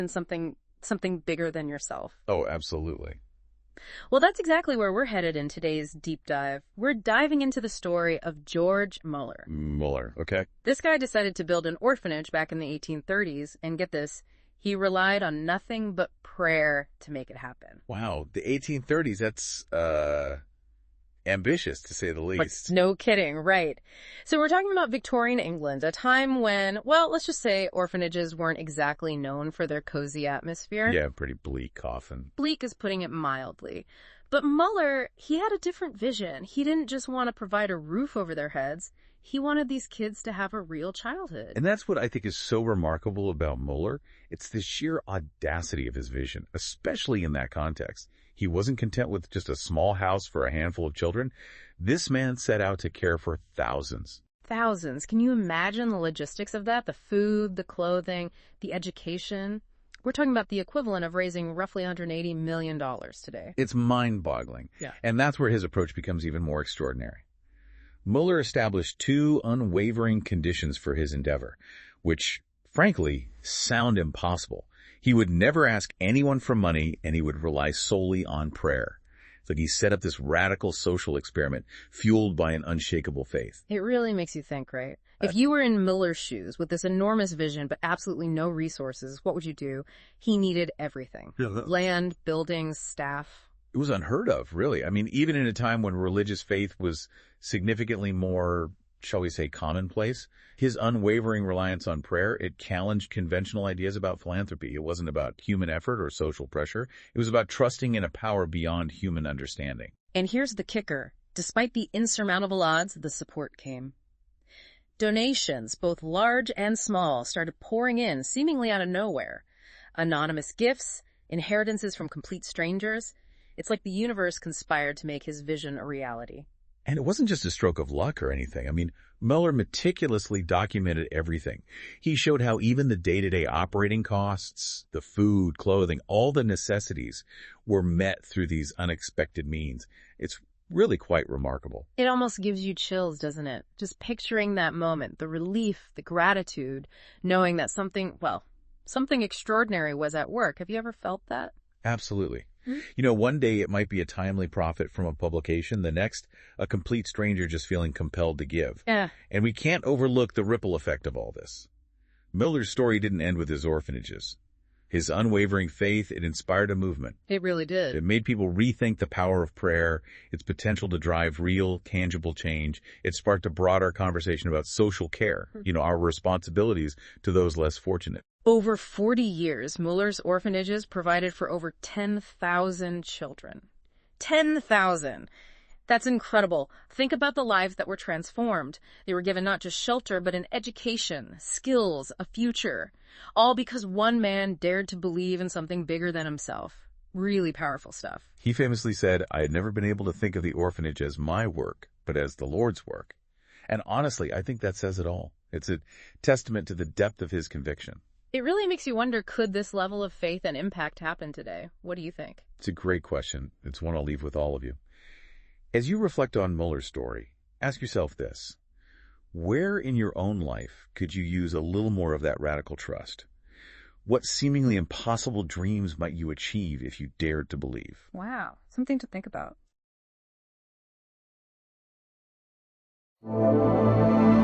in something bigger than yourself. Oh, absolutely. Well, that's exactly where we're headed in today's deep dive. We're diving into the story of George Müller. Mueller, okay? This guy decided to build an orphanage back in the 1830s, and get this, he relied on nothing but prayer to make it happen. Wow, the 1830s, that's ambitious to say the least. But no kidding, right. So we're talking about Victorian England, a time when, well, let's just say orphanages weren't exactly known for their cozy atmosphere. Yeah, pretty bleak often. Bleak is putting it mildly. But Muller, he had a different vision. He didn't just want to provide a roof over their heads. He wanted these kids to have a real childhood. And that's what I think is so remarkable about Mueller. It's the sheer audacity of his vision, especially in that context. He wasn't content with just a small house for a handful of children. This man set out to care for thousands. Thousands. Can you imagine the logistics of that? The food, the clothing, the education. We're talking about the equivalent of raising roughly $180 million today. It's mind-boggling. Yeah. And that's where his approach becomes even more extraordinary. Mueller established two unwavering conditions for his endeavor, which, frankly, sound impossible. He would never ask anyone for money, and he would rely solely on prayer. It's like he set up this radical social experiment fueled by an unshakable faith. It really makes you think, right? If you were in Miller's shoes with this enormous vision but absolutely no resources, what would you do? He needed everything. Land, buildings, staff. It was unheard of, really. I mean, even in a time when religious faith was significantly more, shall we say, commonplace, his unwavering reliance on prayer, it challenged conventional ideas about philanthropy. It wasn't about human effort or social pressure. It was about trusting in a power beyond human understanding. And here's the kicker. Despite the insurmountable odds, the support came. Donations, both large and small, started pouring in, seemingly out of nowhere. Anonymous gifts, inheritances from complete strangers. It's like the universe conspired to make his vision a reality. And it wasn't just a stroke of luck or anything. I mean, Mueller meticulously documented everything. He showed how even the day-to-day operating costs, the food, clothing, all the necessities were met through these unexpected means. It's really quite remarkable. It almost gives you chills, doesn't it? Just picturing that moment, the relief, the gratitude, knowing that something extraordinary was at work. Have you ever felt that? Absolutely. You know, one day it might be a timely profit from a publication, the next, a complete stranger just feeling compelled to give. Yeah. And we can't overlook the ripple effect of all this. Miller's story didn't end with his orphanages. His unwavering faith, it inspired a movement. It really did. It made people rethink the power of prayer, its potential to drive real, tangible change. It sparked a broader conversation about social care, our responsibilities to those less fortunate. Over 40 years, Muller's orphanages provided for over 10,000 children. 10,000! That's incredible. Think about the lives that were transformed. They were given not just shelter, but an education, skills, a future. All because one man dared to believe in something bigger than himself. Really powerful stuff. He famously said, "I had never been able to think of the orphanage as my work, but as the Lord's work." And honestly, I think that says it all. It's a testament to the depth of his conviction. It really makes you wonder, could this level of faith and impact happen today? What do you think? It's a great question. It's one I'll leave with all of you. As you reflect on Muller's story, ask yourself this. Where in your own life could you use a little more of that radical trust? What seemingly impossible dreams might you achieve if you dared to believe? Wow, something to think about.